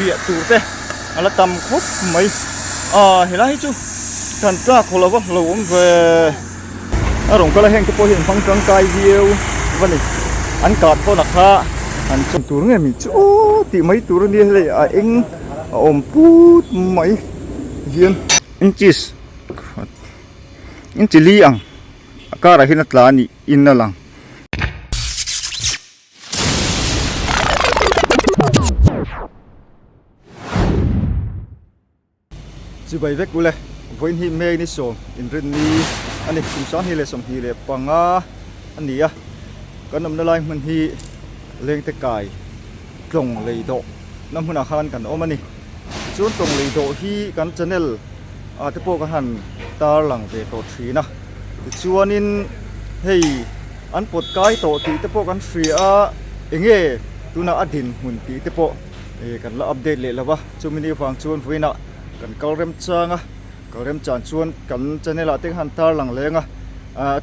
bịa tủ thế là tầm khúc mấy hiện nay chú thần tra khổ là vâng lâu ôm về rồng có là hẹn cái hiện phong trắng cài nhiều vâng này ăn cọt có là khá ăn trong tủ này mình chú thì mấy tủ này là anh ôm pút mấy hiền anh cheese anh chỉ li ang cả là hiện là ni in là lang chỉ bảy vết cũ lệ với hình mê ní sổ in rừng ní anh ấy cũng sáng hi lệ sòng hi lệ bằng anh đi có nằm nơi lại mình hi lên tới cài trồng lì độ năm hôm nào khăn cần ôm anh đi chốn trồng lì độ hi cần channel tiếp bộ cái hành ta lằng về tổ trí na chua nên hey anh bột cái tổ tí tiếp bộ cái free enge tu na dinhmun tí tiếp bộ cần là update lệ là ba cho mình vàng chuan với na cần câu rem chang câu rem chán chuan cần channel là tiếng hàn ta lằng leng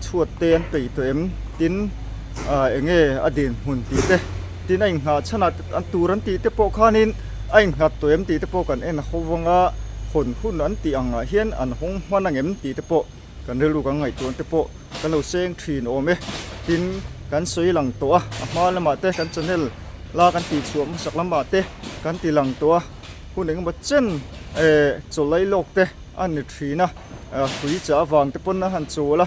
chhuat tên tùy em tin enge dinhmun tí thế tin anh chana anh tu ran tí tiếp bộ khanin anh tụi em tí tiếp bộ cần en hovanga hồn hun anh tí ang hiền anh hong hoan anh em tí tiếp bộ cần đưa lu cái ngày tuần tiếp bộ cần lâu sen thìn ôm tin cần suy lằng toa mà là mà té cần channel la cần tí xuống sắc lắm mà té cần tí lằng toa hun anh một chân chỗ lấy lộc té anh thìn quý trả vàng tiếp bốn hắn chỗ là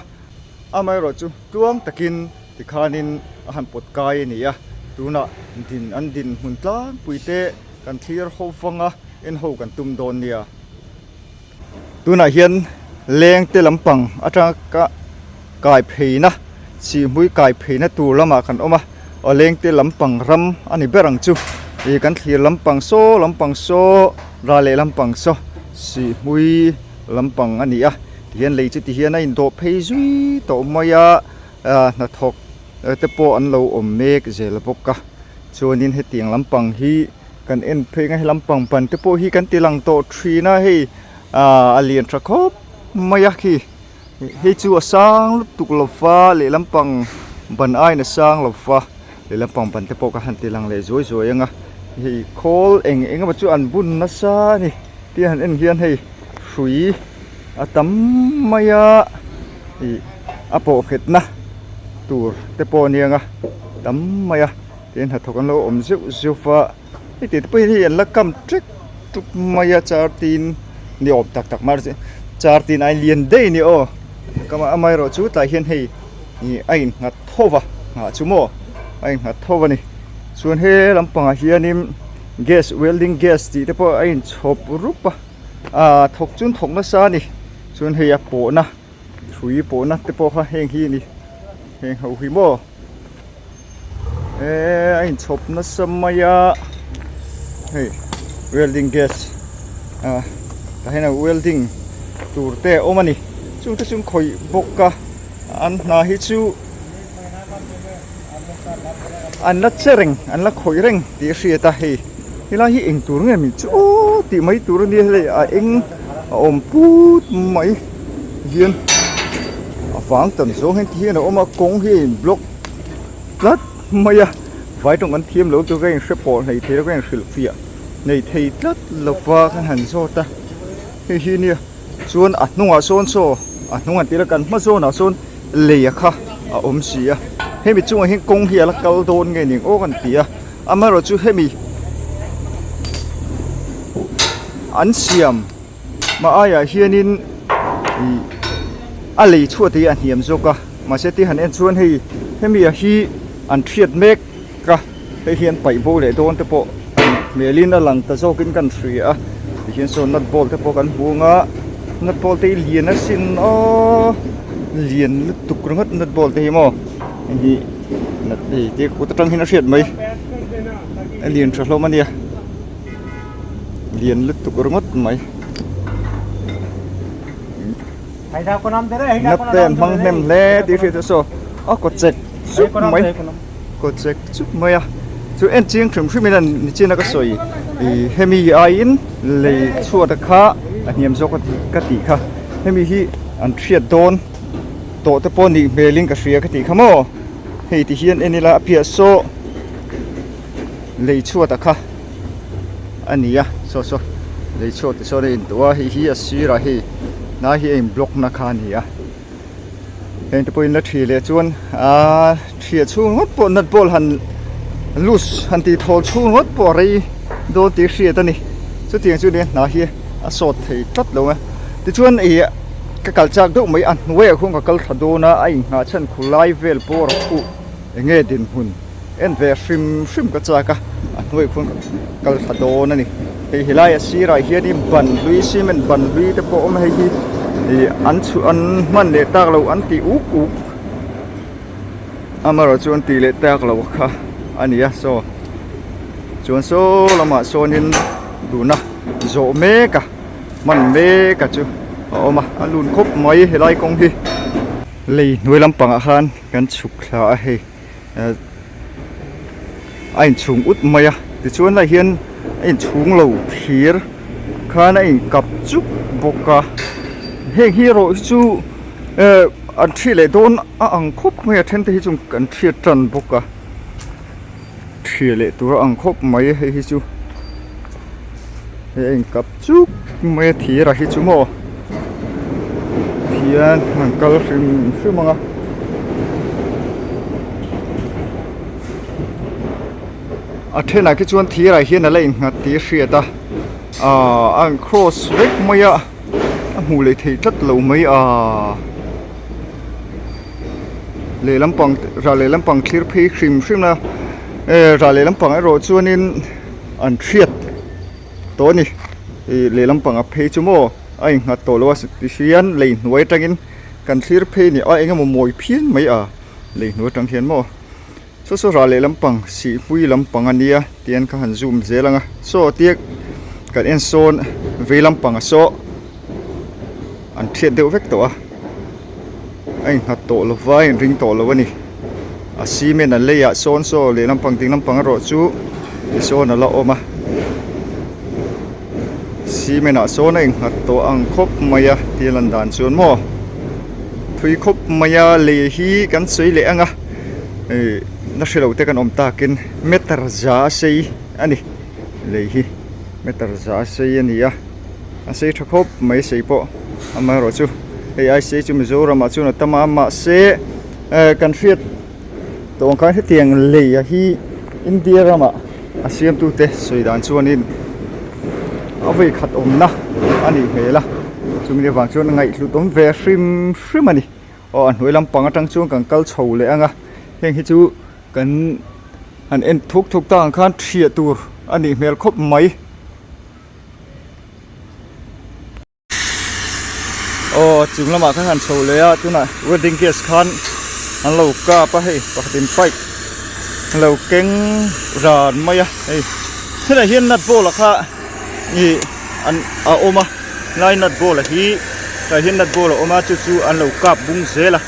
mai rồi chú tuang takin thì khanin hắn bột cay này tu na anh dinhmun tla pui té cần clear hậu phăng en hậu cần tum don nia tu na hiền Lengte lắm bằng ở trong cái phê na chỉ mũi cái phê na tu lắm mà cần ôm ở Lengte lắm bằng ram anh ấy biết rằng chú thì cần thì lắm bằng số ra lệ lắm bằng số chỉ mũi lắm bằng anh ấy hiện lấy chứ thì hiện nay độ phê duy độ mày na thọc tập bộ anh lâu ôm mê cái gì là bốc cả cho nên hết tiền lắm bằng hi cần en phê ngay lắm bằng phần tập bộ hi cần tiền lăng độ tri na hi alien truck hop mày khi hi chu sang lúc tục lộc pha lệ lắm bằng bàn ai là sang lộc pha lệ lắm bằng bàn tập bộ cái hành tiền lăng lệ rồi anh hi call enge mà chu ăn bún na sa ni tiền en hiền hi suy tấm mày hi apo khét na tour tập bộ ni anh tấm mày tiền hạt thóc ăn lâu ôm rượu pha thì tập bộ hi là cầm trick tục mày char tin ni op tak mar char tin ai liền đây ni o kama amai ro chu ta hian hei ni ai ngat thova chu mo ai ngat thova ni chuan he lampanga hianin gas welding gas ti te po ai chop rupa thok chun thok na sa ni chuan he po na thui po na te po kha heng hi ni heng ho hi mo ai chop na samaya hey welding gas cái này welding tour te omani chúng ta chúng khoi bokka an na hi chu an la chereng an la khoi reng ti ria ta hi la hi eng tur nge mi chu ti mai tur ni le eng om put mai hiền vang tầm số hen hiền nó oma kong hi block plat mai vai trong an thiêm lo to cái support này thế cái sự phia này thầy rất là pha cái hành số ta hi nia chuan nunga son so nunga tira kan ma so na son le kha sia hemi chunga hin kong hi ala kal don nge ning o kan tia amaro chu hemi an siam ma aya hianin ali chuati an hiam zoka ma se ti han en chuan hemi hi an thiat mek ka he hian pai bo le don te po melin alang ta zokin kan thria hian so nat bol te po kan bunga nat bol te lian a sin lian tuk rangat nat bol te mo hi nat te ko ta tang hin a riat mai lian thlo mania lian tuk rangat mai Haida ko nam dere haida ko nam nat mang nem le ti riat so ko chek sup mai ko chek sup mai chu en chiang thrim thrimin ni china ka soi hemi ain le chhuat kha aniam zo ka ti kha hemi hi an thiat don to te pon ni meling ka ria ka ti khamo hei ti hian enila apia so le chhuat kha อันนี้อ่ะโซเลยโชดโซเลยตัวฮีอ่ะซีระฮีน่าฮีเองบล็อกนักขานี่อ่ะเห็นตัวเป็นละทีเลยจวนทีชูงดปนนัดบอลหันลูสหันตีทอชูงดปอรีโดนตีเสียตัวนี้สุดที่สุดเนี่ยน่าฮีสดที่ตัดลงอ่ะที่ชวนไอ้ก็กัลจากดูไม่อันเว้ยคงก็กัลขัดโดนะไอ้หาฉันคุไลเวลปอร์คูเงี้ยดินหุ่นเอ็นเวชิมก็จากะอันเว้ยคงกัลขัดโดนั่นนี่ไอ้ฮิไลซีไรเฮียนี่บันลุยซีมันบันลุยแต่พอไม่ให้ฮีอันมันเละตากเราอันตีอุกอามาเราชวนตีเละตากเราค่ะอันนี้โซชวนโซละมาโซนินดูนะโจเมกะมันเมกะจูเอามาอันลุนครบไหมให้ไล่กงที่เลยหน่วยลำปังอาหารกันฉุกละให้ไอ้ชุงอุดไหมอ่ะที่ชวนอะไรเฮียนไอ้ชุงเราเพียร์ข้าไอ้กับจุกบกะเฮงฮีโร่จูอันที่เลยโดนอังคบไหมเทนที่จุงกันที่จันบกะที่เลยตัวอังคบไหมให้จูเฮงกับจุกไม่ที่ระหิจูโมที่อันมันก็ฟิมังอ่ะอันที่ไหนก็ชวนที่ระหินอะไรงัดที่เสียตาอันครอสเวกไม่อะหูเลยที่จัดเหลวไม่เลยลำปังเราเลยลำปังคลีร์พีครีมใช่ไหมเราเลยลำปังไอ้โรดส่วนนี้อันเทียดตัวนี้เลยลำปังอ่ะเพย์ชั่วโมงไอ้หัดตัวเราสิเชียนเลยหน่วยจังอินกันคลีร์พีนี่ไอ้เงี้ยมันมวยเพี้ยนไม่เลยหน่วยจังเทียนโมส่วนเราเลยลำปังสีปุยลำปังอันนี้เตียนข้าหันซูมเสียแล้วไงโซ่เตียกกันเอ็นโซนเวลำปังโซ่อันเทียดเดียวเวกตัวไอ้หัดโตลงไว้ริงโตลงวันนี้ซีเมนต์เลยโซนโซ่เลยลำปังติงลำปังรถจูโซนนั่นละออกมาซีเมนต์โซนไอ้หัดโตอังคบมายาที่ลันดานส่วนโมทุยคบมายาเลยฮีกันสวยเลยอ่ะนักเสดงแต่กันอมตากินเมตรจ้าเซีอันนี้เลยฮีเมตรจ้าเซีอันนี้อันเซีทุกคบไม่เสียปะอามารถจูไอ้เสียจูมิโซรามาจูนัตมามาเสียกันฟีดตัวกันที่เตียงเลยฮีอินเดียรามาอาเซียมตุเตสวยด่านชวนนินเอาไว้ขัดอมนะอันนี้เฮล่ะจูมีเรื่องชวนไงลุต้มเวริมมันนี่อันหวยลำปังตั้งช่วงกันกัลโฉเลยอ่ะเฮงฮิจูกันอันเอ็นทุกต่างกันเทียตัวอันนี้เมลครบไหมจุงละมาข้างหันโชว์เลยจุน่ะวดิ้งเกสคันอันเราก้าไปให้ปกติไฟเราเก่งรานไหมที่ไหนเห็นนัดโบล่ะค่ะนี่อันโอมาไล่นัดโบล่ะฮีแต่เห็นนัดโบล่ะโอมาจู่อันเราก้าบุ้งเสียละ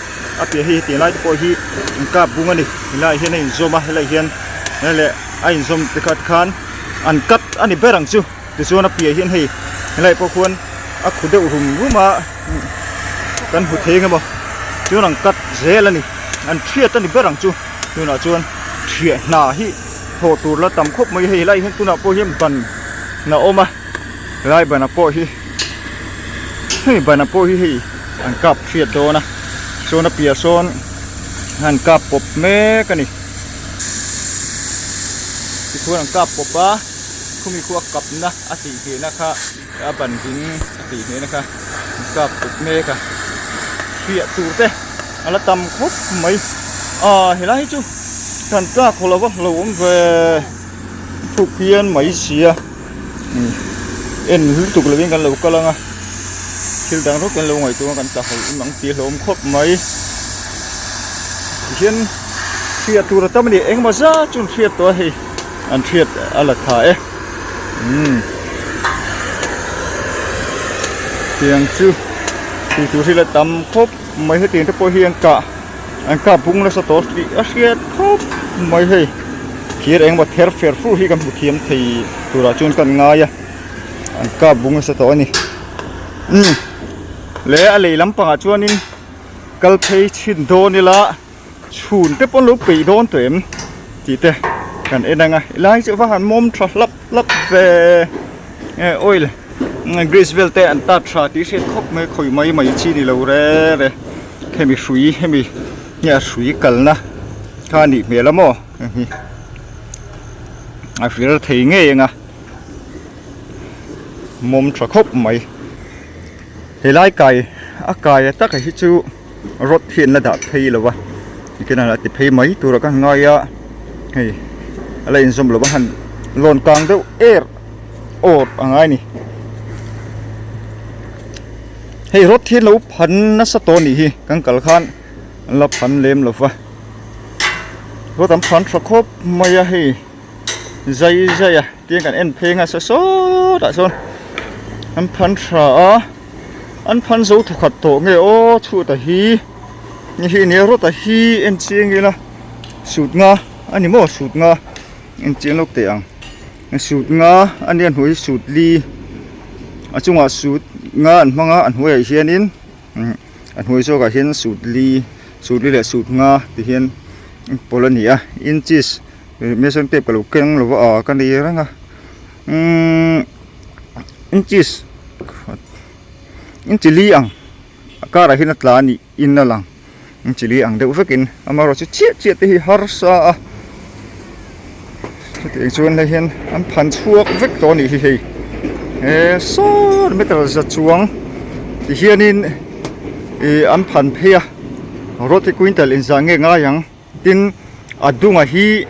เปียฮีตีไล่ตัวฮีก้าบุ้งอันนี้ไล่เห็นไอ้โซมาไล่เห็นนั่นแหละไอ้โซมติดคันอันกัดอันนี้เบรังจู่ที่ส่วนเปียเห็นให้ไล่พวกคนขุดเดือดหุ่มรู้มากันหุ่นเทงกันบ่จู่นังกัดเสียแล้วนี่อันเทียตันนี่เบรังจู่จู่น่ะจวนเทียหน้าฮีโหตูแล้วตำคบไม่ให้ไล่เห็นตัวน่ะพวกเห็นบันน่ะโอมาไล่บันน่ะพวกฮีให้บันน่ะพวกฮีอันกับเทียโดนะโซนเปียโซนหันกับปบเมกันนี่ที่ควรอันกับปบบ้าคุณมีขั้วกับนะอาทิเฮนะคะอาบันดินอาทิเฮนะคะกับปบเมกันเปียตูเต้อะไรตำคบไหมเห็นไรจูท่านจ้าคนเราว่าเราเวทุกเพียนไหมเสียเอ็นตุกเลยวิ่งกันเราก็แล้วไงคิดดังรถกันเราไงตัวกันจะให้หนังตีลมครบไหมเช่นเทียตัวเราตั้งมันเองมาซะจนเทียตัวให้อันเทียอะไรถ่ายเตียงชื่อที่ตัวที่เราตั้มครบไม่ให้เตียงที่พอเฮียงกะอันกะบุ้งแล้วสต๊อกที่เทียครบไม่ให้เทียเองมาเทอร์เฟอร์ฟูที่กันบุเทียมที่ตัวเราจนกันง่ายอันกะบุ้งสต๊อกนี่เลยอะไรลำปางชวนนี่กัลเพย์ชินโดนี่ละชูนเตปนลูกปีโดนเต็มจีเต kan enanga lai chu wa han mom thra lap ve oil greaseville te an ta thra ti se khop me khoi mai chi ni lo re hemi shui hemi nya shui kalna kha ni me lamo a fir thei nge nga mom thra khop mai helai kai a kai ta ka hi chu rot hin la da phei lo wa cái này là thì phê mấy tôi là cái ngay á hey lấy zoom lo han lon kang đâu air ột ngay nè hey rốt thiên lâu phấn nó sát to nè hi căng cẩn khan là phấn lem lo va rốt tấm phấn sọc khốp mày à hey dây à tiếng cái en phê ngay số đã son anh phấn sợ anh phấn dấu thuộc hạt tổ nghe ô chua ta hi như thế này rất là hi em chiên cái là sụt nga anh em sụt nga em chiên lúc tiền sụt nga anh em huế sụt ly ở trong là sụt nga anh mang anh huế hiện in anh huế cho cả hiện sụt ly là sụt nga thì hiện Polonia inches mấy số tệp cái lục keng là vợ cái này đó nga inches ly ang cả là hiện là ni in là lang chỉ ăn được với kín, mà rồi chết thì har sa, thì chuan này hiện anh phán chuộc với to này thì, số mấy tờ giật chuông, thì hiện in anh phán phê, rồi thì quên tờ lên giang nghe ngay yang, tin adung à hi,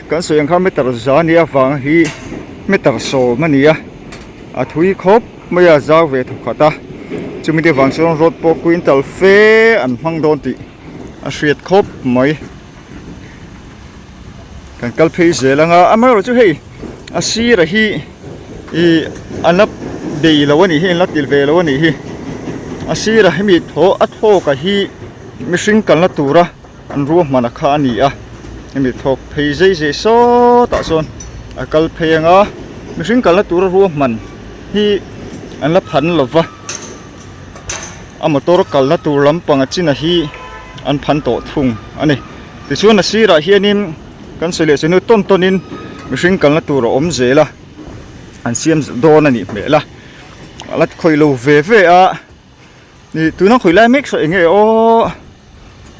cái số yang khám mấy tờ giang này vàng hi, mấy tờ số mà nia, thui khốp mấy à giao về thuộc khát ta, chúng mình đi vàng xuống rồi po quên tờ phê anh mang đòn tị. Suyệt khốp mấy cái câu phê dễ là ngà mà rồi chứ hay xí là hi anh lấp đầy là vấn hi lấp tiền về là vấn hi xí là hi mi thô cái hi mi sinh cần là tù ra anh ruộng mà nó khá nhỉ mi thô phê dễ số tạ son câu phê ngà mi sinh cần là tù ra ruộng mình hi anh lấp hẳn là vợ mà tôi cần là tù lắm bằng chỉ là hi anh phán tổ thùng anh này thì xuống là xí ra hiện in cái xử lý nó tôn in mình sinh cần là tù rồi ốm dễ là anh xem đo này mẹ là khơi lâu về thì tụi nó khơi lại mix rồi nghe ô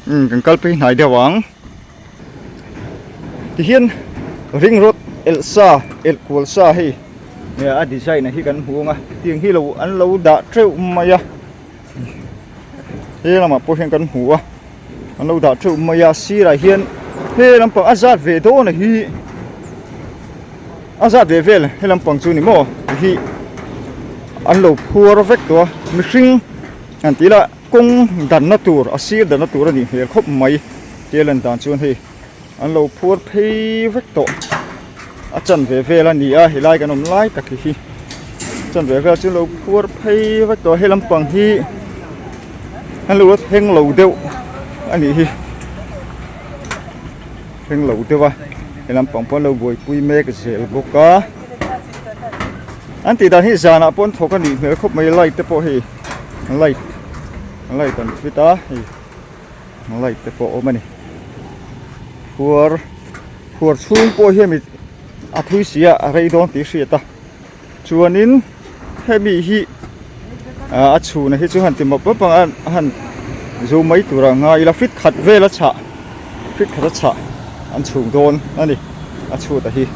cái câu pin này đeo vắng thì hiện ring road elsa elsa hay nè design này hi kan huang tiếng hi lâu anh lâu đã treo mày thế là mà po hiện kan hua anh lâu đã treo mày xí ra hiện thế làm bằng azat về đó này hi azat về về thế làm bằng chú này mò hi anh lâu phua vết đó mình sinh anh tí là công đàn nó tour xí đàn nó tour này hiện khóc mày thế lần đàn chú này anh lâu phua phi vết đó chân về là nỉ hi lại cái nôm lại tất hi chân về chú lâu phua phi vết đó hay làm bằng hi anh lâu heng lâu đều anh hi heng lâu tiêu hay làm bằng lâu bồi pui mê cái gì bốc cá anh tí đàn hi già nè pon thô cái nỉ mới khóc mấy lại tiếp bộ hi lại tận phía ta hi lại tiếp bộ mà nè phur chung po hi mi thui sia rei don ti sia ta chuanin hemi hi chu na hi chu han ti ma pa pang han zo mai tura nga ila fit khat vela cha an chung don ani chu ta hi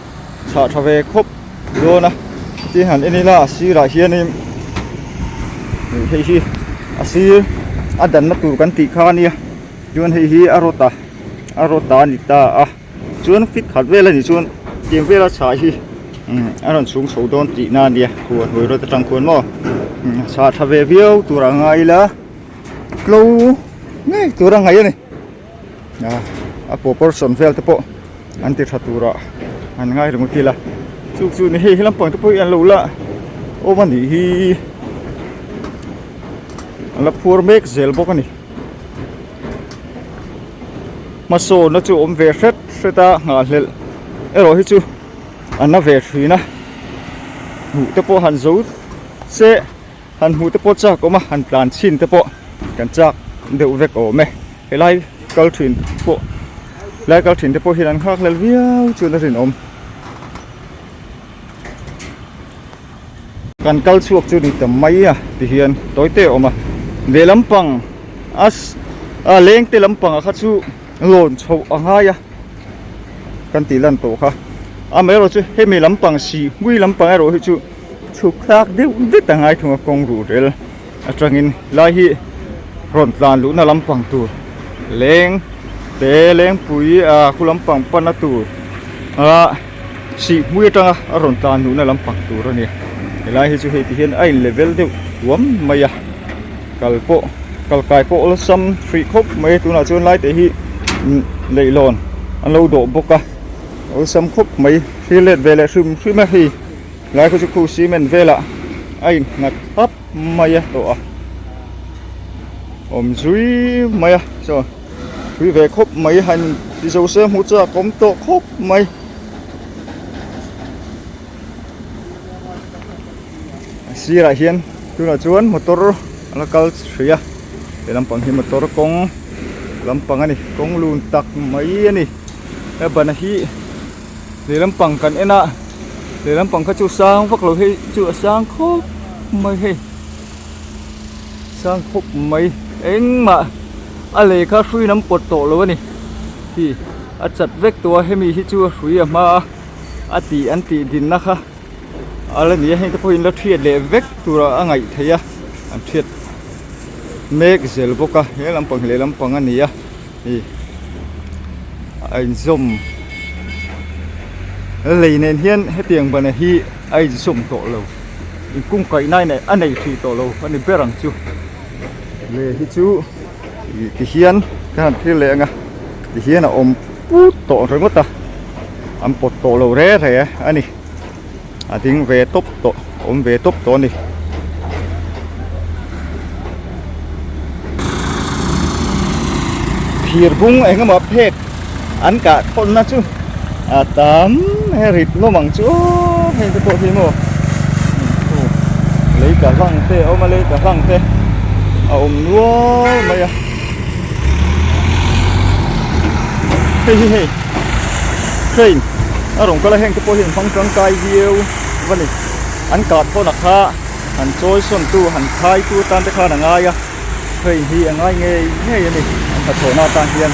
cha thave khop dona ti han enila si ra hianin hi asi adan na tur kan ti khania chuan hi arota ni ta chuan fit khat vela ni chuan tiêm vela cha hi anh xuống số đón chị na đi hùi rồi trăng cuốn mò sa thà về viêu tụi ra ngay là lâu ngay tụi ra ngay này proportion vel thế po anh ti thà tụi ra anh ngay rồi một tí là chú này hi lắm bằng thế po anh lâu là ô mà hi là phur make gel bốc này mà số nó chú ôm về xét ta ngả lên rồi hết chú anh nó về thì na hủ tập bộ hành dấu xe hành hủ tập bộ chắc có mà hành plan xin tập bộ cảnh chắc đều về cổ mẹ cái này câu chuyện bộ lại cái thìn thì po hiền khác là viêu chưa nó thìn ôm cần câu chuộc chưa đi tầm mấy à thì hiền tối tệ mà về lắm bằng lên tới lắm bằng khát chú lộn chậu enge à cần tỷ lần tổ khác mấy rồi chứ hết mấy lắm bằng xì nguy lắm bằng rồi chú chú khác đấy biết là ngay thằng con rủ đấy trong in lại hi rộn ràng lũ na lắm bằng tu lên té lên bụi khu lắm bằng pan tu xì nguy trong rộn ràng lũ na lắm bằng tu rồi nè lại hi chú hi thì hiện anh level đấy uống mày à cal cài bộ xăm free khop mấy tu nào chơi lại để hi lấy lòn ăn lâu độ bốc à xăm khop mấy khi lên về lại sum mà hi lại có chút khu xí mình về lại anh ngặt hấp mày à tổ dưới mày à rồi quý về khop mấy hành đi dâu xe hút ra công tổ khop mày xí lại hiền tu nào chuan motor là cal sria để làm bằng hiền motor công làm bằng anh công lùn tắc mấy anh này bên hi để làm bằng cần anh ạ để làm bằng các chú sang vắt lối hay chữa sang khóc mày hay sang khóc mày anh mà lấy các suy nắm bột tổ luôn này thì chặt vết tua hay mi hi chua suy mà anh tỷ din na kha lên này hay cái là thiệt để vết tua ngày thấy à anh thiệt mấy cái gì bốc à cái làm bằng anh này à thì anh zoom lấy nên hiên hết tiền bên này hi ai sum tổ lâu cung cái này anh này thì tổ lâu anh này biết rằng chú lấy hi chú thì hiên cái hàng thì lấy nga thì hiên là tổ rồi mất ta anh bột tổ lâu rẻ rồi anh này tiếng về top tổ về top tổ này phiền bung anh mà phết anh cả thôn na chú tám hay rít nó bằng chỗ hay cái bộ phim mà lấy cả răng thế mà lấy cả răng thế nuôi mày à hey train rồng có là hàng cái bộ phim phong trắng cài nhiều vấn đề anh cả thôn là kha anh trôi xuân tu anh khai tu tan tới kha là ngay à hey hi ngay nghe này anh thật thổ nào tan hiền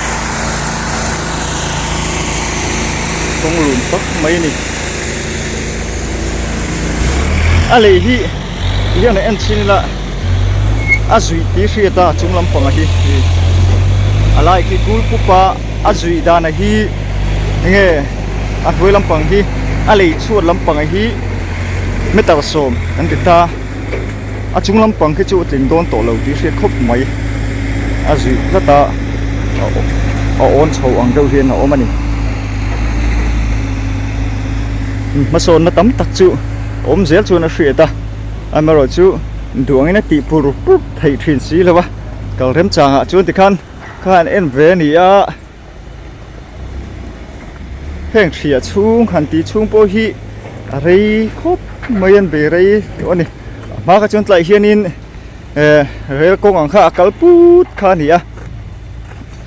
công lùn tóc mấy này lấy hi hiện nay anh xin là duy tí khi ta chúng làm bằng hi lại cái cú pupa duy đa này hi nghe vui làm bằng hi lấy chuột làm bằng hi mấy tao xôm anh ta chúng làm bằng cái chỗ trình đốn tổ lâu tí khi khóc mấy duy rất ta ôn sầu ăn đâu hiền họ mà này mà son nó tắm tắc chú dễ chú nó sửa ta mà rồi chú đuổi nó tị bù rụp thấy thuyền xí là ba cầu thêm chàng chú thì khăn em về nỉ hẹn xỉa chú hẳn tí chú bố hi rây khóc mấy anh về rây đó này mà các chú lại hiền in rây công ăn khá cál bút khá nỉ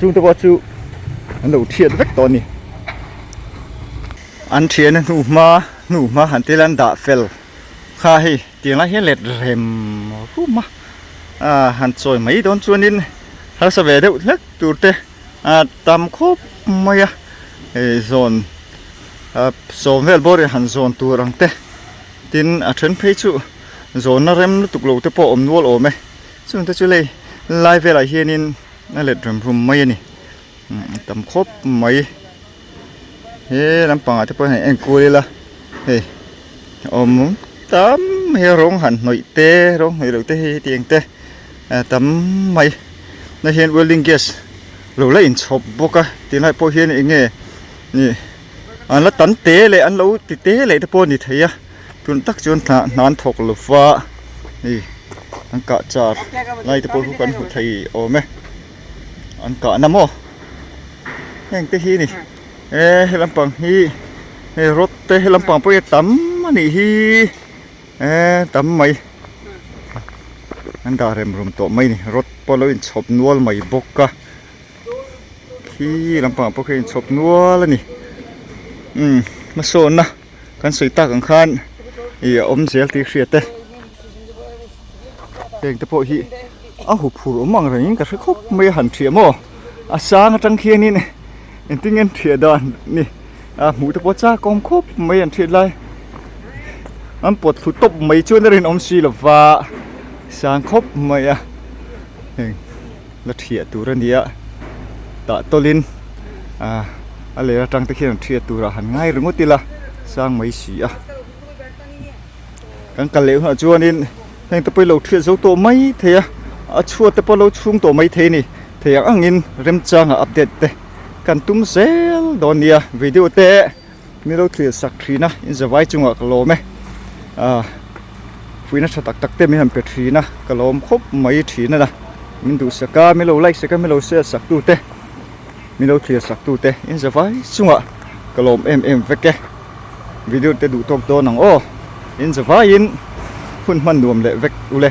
chú tôi có chú đầu thiệt vết to nỉ anh thiền nụ mà hẳn tên đã phèn khai hi tiếng lại hiện lệ rèm mà hẳn rồi mấy đón chuồn in hắn sẽ về đâu hết tụt thế tam khốp mày zone zone về bore hẳn zone tụt răng thế tin trên page chú zone nó rem nó tụt lầu thế po nuôi ôm ấy chúng ta chú lấy live về lại hiện in nó lệ rèm rum mày nè tam khốp mày làm bằng thế bây giờ anh coi là tắm hay rong hẳn nội tê rong hay đầu tê tiền tê tắm mày nó hiện welding gas lâu lấy chụp bốc à tiền lại po hiện nghe nè anh là tấn tế lại anh lâu thì tế lại thế po thì thấy à tuần tắc chuan nán thọc lụp vạ nè anh cả char lại thế po cũng cần thấy ôm ấy anh cả nằm ô nhanh tê hi nè làm bằng hi rốt tê làm bằng bây tắm này hi tắm mày anh đã làm rùm tổ mày này rốt bao lâu chụp nuôi mày bốc cả hi lampang po khen chop nual ani ma son na kan soi ta kan khan i om zel ti hriate keng te po hi a hu phur omang rangin ka khop mai han thiamo a sang atang khian in tingen thia dan ni a mu te po cha kom khop mai an thia lai an pot thu top mai chuan rin om si lova sang khop mai a la thia turania ta tolin a le atang te khian thia tura han ngai rungutila sang mai si a kan kaleu ha chuan in heng te poi lo thia zo to mai theya a chhuat te po lo chhung to mai the ni theya angin rem changa update te kan tum sel donia video te mi lo thia sak thina in zawai chunga kalo me fuina tha tak tak te mi ham pe thina kalom khop mai thina na min du saka mi lo like saka mi lo share sak tu te mi lo thia sak tu te in zawai chunga kalom em veke video te du tok do nang o in zawai in hun man nuam le vek ule